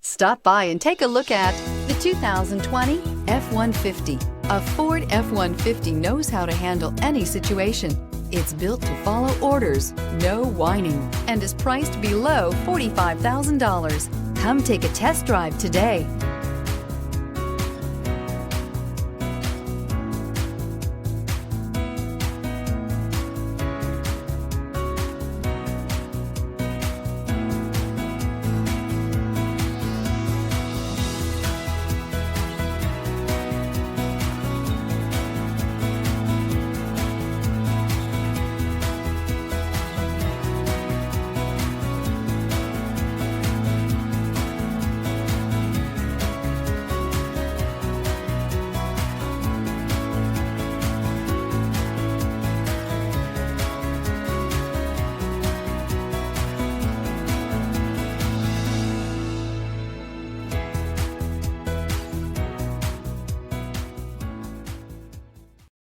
Stop by and take a look at the 2020 F-150. A Ford F-150 knows how to handle any situation. It's built to follow orders, no whining, and is priced below $45,000. Come take a test drive today.